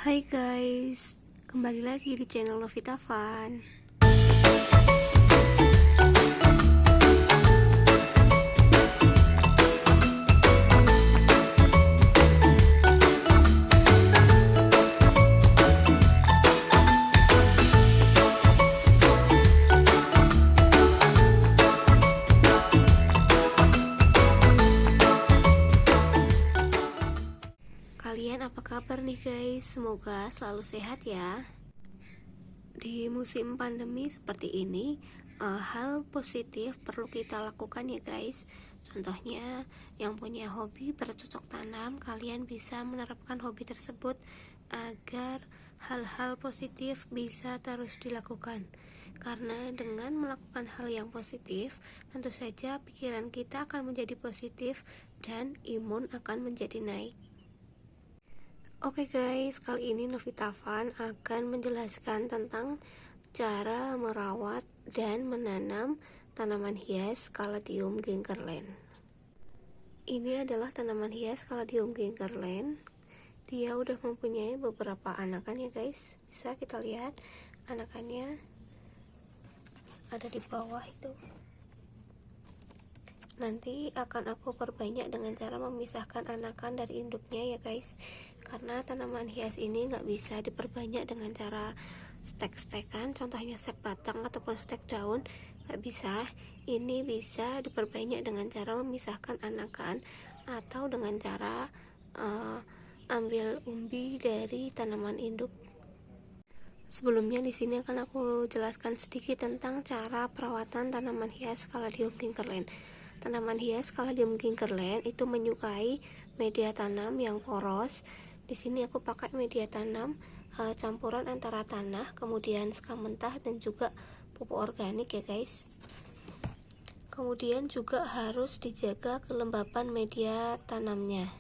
Hai guys, kembali lagi di channel Lovita Fun. Kalian apa kabar nih guys? Semoga selalu sehat ya. Di musim pandemi seperti ini, hal positif perlu kita lakukan ya guys. Contohnya, yang punya hobi bercocok tanam, kalian bisa menerapkan hobi tersebut agar hal-hal positif bisa terus dilakukan. Karena dengan melakukan hal yang positif, tentu saja pikiran kita akan menjadi positif dan imun akan menjadi naik. Oke guys, kali ini Novita Fun akan menjelaskan tentang cara merawat dan menanam tanaman hias Caladium Gingerland. Ini adalah tanaman hias Caladium Gingerland. Dia udah mempunyai beberapa anakan ya guys. Bisa kita lihat anakannya ada di bawah itu. Nanti akan aku perbanyak dengan cara memisahkan anakan dari induknya ya guys, karena tanaman hias ini nggak bisa diperbanyak dengan cara stek-stekan, contohnya stek batang ataupun stek daun, nggak bisa. Ini bisa diperbanyak dengan cara memisahkan anakan atau dengan cara ambil umbi dari tanaman induk. Sebelumnya di sini akan aku jelaskan sedikit tentang cara perawatan tanaman hias Caladium Gingerland. Tanaman hias Caladium Gingerland itu menyukai media tanam yang poros. Di sini aku pakai media tanam campuran antara tanah, kemudian sekam mentah dan juga pupuk organik ya guys. Kemudian juga harus dijaga kelembapan media tanamnya.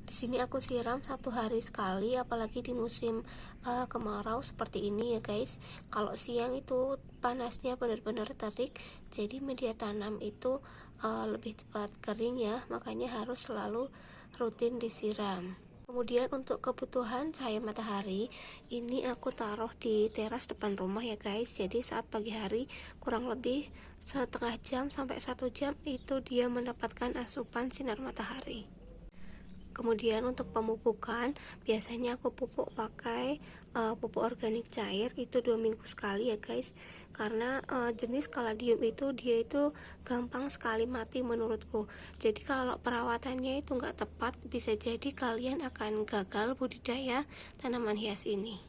Di sini aku siram 1 hari sekali, apalagi di musim kemarau seperti ini ya guys. Kalau siang itu panasnya benar-benar terik, jadi media tanam itu lebih cepat kering ya, makanya harus selalu rutin disiram. Kemudian untuk kebutuhan cahaya matahari, ini aku taruh di teras depan rumah ya guys. Jadi saat pagi hari kurang lebih setengah jam sampai 1 jam itu dia mendapatkan asupan sinar matahari. Kemudian untuk pemupukan, biasanya aku pupuk pakai pupuk organik cair, itu 2 minggu sekali ya guys. Karena jenis Caladium itu dia itu gampang sekali mati menurutku. Jadi kalau perawatannya itu nggak tepat, bisa jadi kalian akan gagal budidaya tanaman hias ini.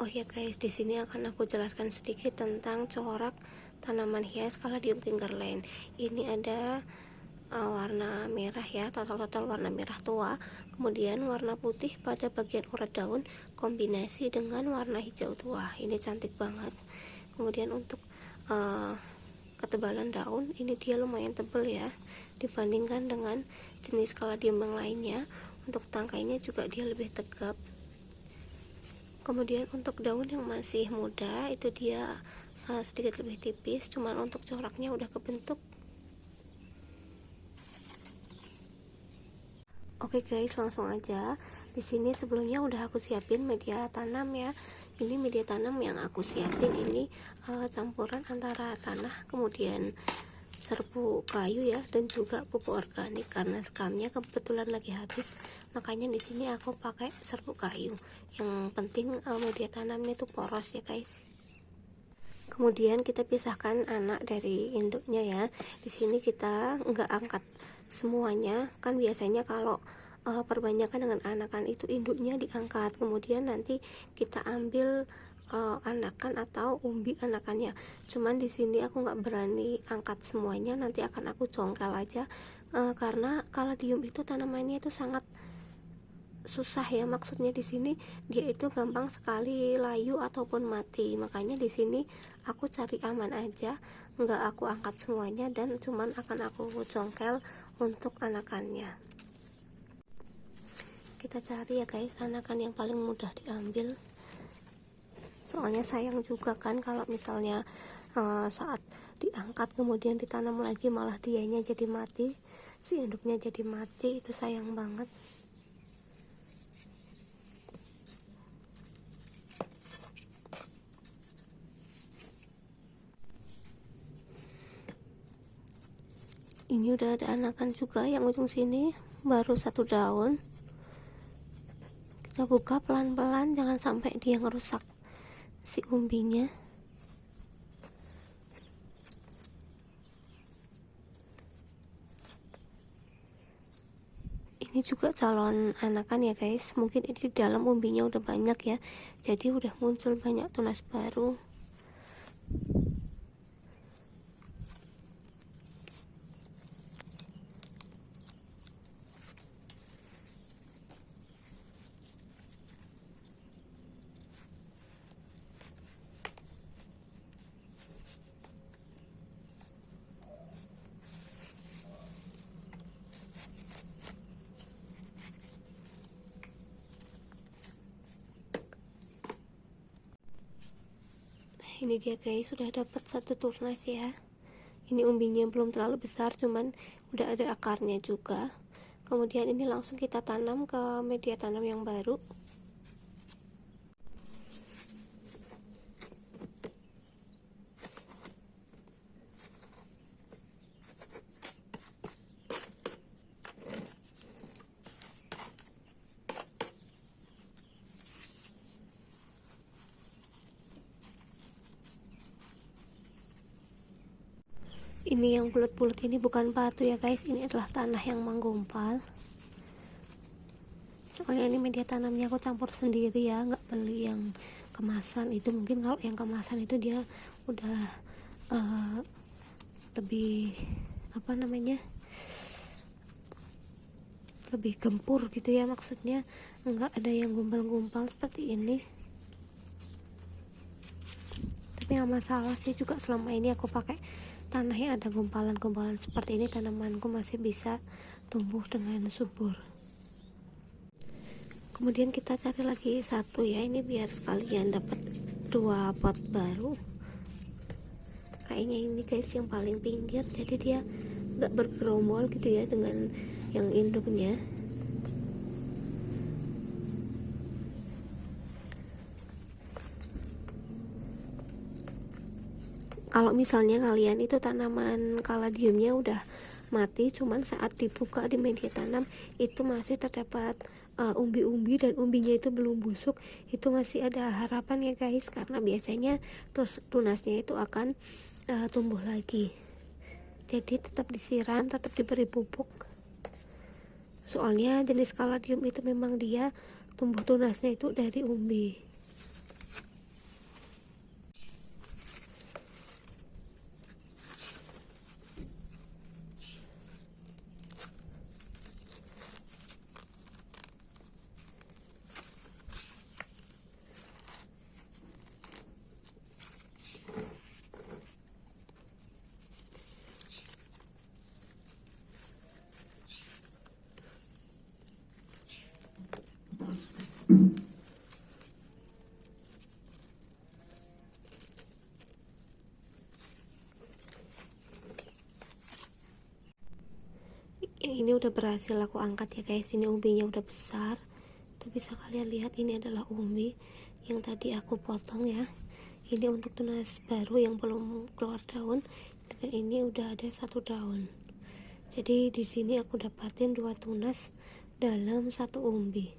Oh ya guys, di sini akan aku jelaskan sedikit tentang corak tanaman hias Caladium Gingerland. Ini ada warna merah ya, total warna merah tua, kemudian warna putih pada bagian urat daun kombinasi dengan warna hijau tua. Ini cantik banget. Kemudian untuk ketebalan daun, ini dia lumayan tebal ya dibandingkan dengan jenis Caladium yang lainnya. Untuk tangkainya juga dia lebih tegap. Kemudian untuk daun yang masih muda itu dia sedikit lebih tipis, cuman untuk coraknya udah kebentuk. Oke guys, langsung aja. Di sini sebelumnya udah aku siapin media tanam ya. Ini media tanam yang aku siapin ini campuran antara tanah, kemudian serbuk kayu ya, dan juga pupuk organik. Karena skamnya kebetulan lagi habis, makanya di sini aku pakai serbuk kayu. Yang penting media tanamnya itu poros ya guys. Kemudian kita pisahkan anak dari induknya ya. Di sini kita nggak angkat semuanya, kan biasanya kalau perbanyakan dengan anakan itu induknya diangkat, kemudian nanti kita ambil anakan atau umbi anakannya. Cuman di sini aku nggak berani angkat semuanya, nanti akan aku congkel aja karena Caladium itu tanamannya itu sangat susah ya, maksudnya di sini dia itu gampang sekali layu ataupun mati. Makanya di sini aku cari aman aja, nggak aku angkat semuanya dan cuman akan aku congkel untuk anakannya. Kita cari ya guys anakan yang paling mudah diambil, soalnya sayang juga kan kalau misalnya saat diangkat kemudian ditanam lagi malah dianya jadi mati, si induknya jadi mati, itu sayang banget. Ini udah ada anakan juga yang ujung sini, baru 1 daun. Kita buka pelan-pelan, jangan sampai dia ngerusak si umbinya. Ini juga calon anakan ya guys, mungkin ini di dalam umbinya udah banyak ya, jadi udah muncul banyak tunas baru. Ini dia guys, sudah dapat 1 tunas ya. Ini umbinya belum terlalu besar, cuman udah ada akarnya juga. Kemudian ini langsung kita tanam ke media tanam yang baru. Ini yang bulat-bulat ini bukan batu ya guys, ini adalah tanah yang menggumpal. Soalnya ini media tanamnya aku campur sendiri ya, nggak beli yang kemasan. Itu mungkin kalau yang kemasan itu dia udah lebih apa namanya, lebih gempur gitu ya, maksudnya nggak ada yang gumpal-gumpal seperti ini. Tapi nggak masalah sih, juga selama ini aku pakai tanah yang ada gumpalan-gumpalan seperti ini, tanamanku masih bisa tumbuh dengan subur. Kemudian kita cari lagi 1 ya, ini biar sekalian dapat 2 pot baru. Kayaknya ini guys yang paling pinggir, jadi dia nggak bergerombol gitu ya dengan yang induknya. Kalau misalnya kalian itu tanaman kaladiumnya udah mati, cuman saat dibuka di media tanam itu masih terdapat umbi-umbi dan umbinya itu belum busuk, itu masih ada harapan ya guys, karena biasanya terus tunasnya itu akan tumbuh lagi. Jadi tetap disiram, tetap diberi pupuk. Soalnya jenis kaladium itu memang dia tumbuh tunasnya itu dari umbi. Yang ini udah berhasil aku angkat ya guys, ini umbinya udah besar. Tuh bisa kalian lihat, ini adalah umbi yang tadi aku potong ya. Ini untuk tunas baru yang belum keluar daun, dan ini udah ada 1 daun. Jadi di sini aku dapatin 2 tunas dalam 1 umbi.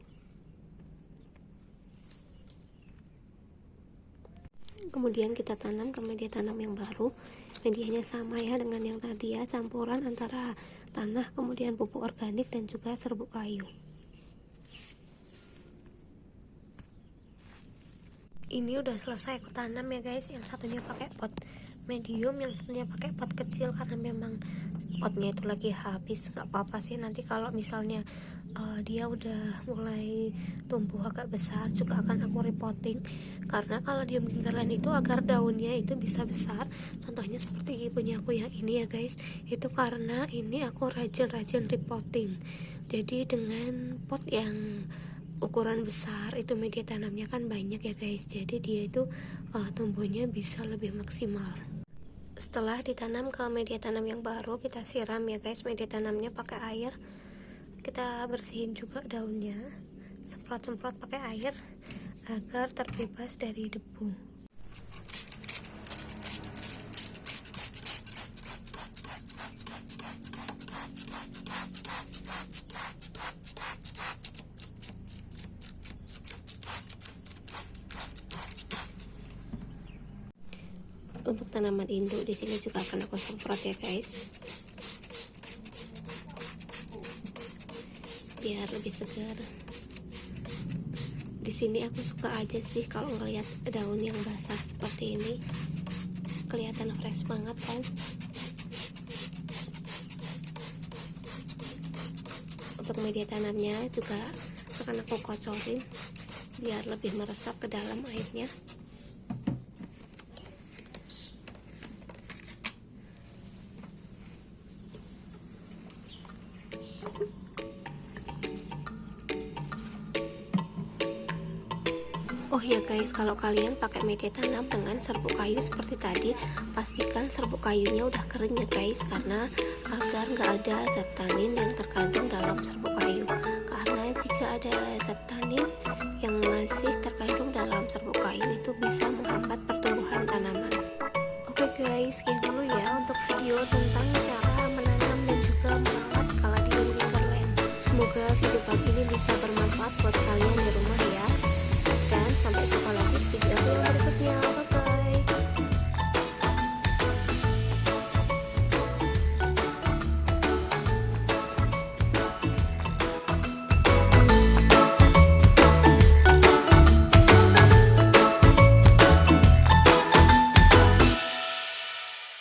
Kemudian kita tanam ke media tanam yang baru. Medianya sama ya dengan yang tadi ya, campuran antara tanah, kemudian pupuk organik dan juga serbuk kayu. Ini udah selesai aku tanam ya guys, yang satunya pakai pot medium, yang satunya pakai pot kecil karena memang potnya itu lagi habis. Nggak apa-apa sih, nanti kalau misalnya dia udah mulai tumbuh agak besar juga akan aku repotting, karena kalau dia lingkaran itu agar daunnya itu bisa besar, contohnya seperti punya aku yang ini ya guys, itu karena ini aku rajin-rajin repotting. Jadi dengan pot yang ukuran besar itu media tanamnya kan banyak ya guys, jadi dia itu tumbuhnya bisa lebih maksimal. Setelah ditanam ke media tanam yang baru, kita siram ya guys media tanamnya pakai air. Kita bersihin juga daunnya, semprot-semprot pakai air agar terbebas dari debu. untuk tanaman induk di sini juga akan aku semprot ya guys, biar lebih segar. Di sini aku suka aja sih kalau ngeliat daun yang basah seperti ini, kelihatan fresh banget kan. Untuk media tanamnya juga akan aku kocorin biar lebih meresap ke dalam airnya. Oh ya guys, kalau kalian pakai media tanam dengan serbuk kayu seperti tadi, pastikan serbuk kayunya udah kering ya guys, karena agar nggak ada zat tanin yang terkandung dalam serbuk kayu. Karena jika ada zat tanin yang masih terkandung dalam serbuk kayu, itu bisa menghambat pertumbuhan tanaman. Oke guys, sekian dulu ya untuk video tentang cara menanam dan juga merawat kaladium Gingerland. Semoga video kali ini bisa bermanfaat buat kalian di rumah.